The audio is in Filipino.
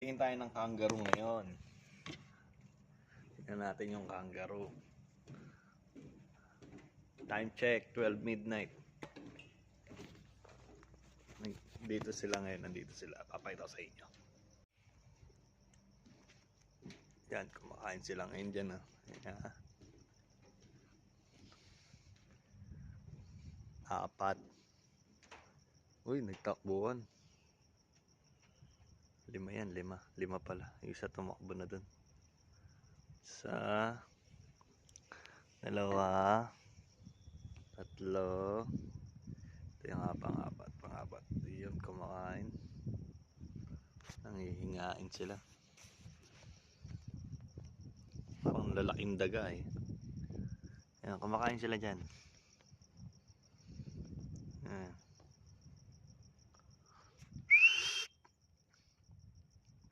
Tingin tayo ng kangaroo ngayon. Tingnan natin yung kangaroo. Time check, 12 midnight. Dito sila ngayon, nandito sila. Papakita ko sa inyo. Yan, kumakain sila ngayon dyan. Yan. Apat. Uy, nagtakbuhan. 5 yan, 5. 5 pala. Yung isa tumakbo na dun. Isa. 2. 3. Ito yung pang-apat. Yun, kumakain. Nangihingain sila. Parang lalaking daga eh. Yan, kumakain sila dyan. Yan.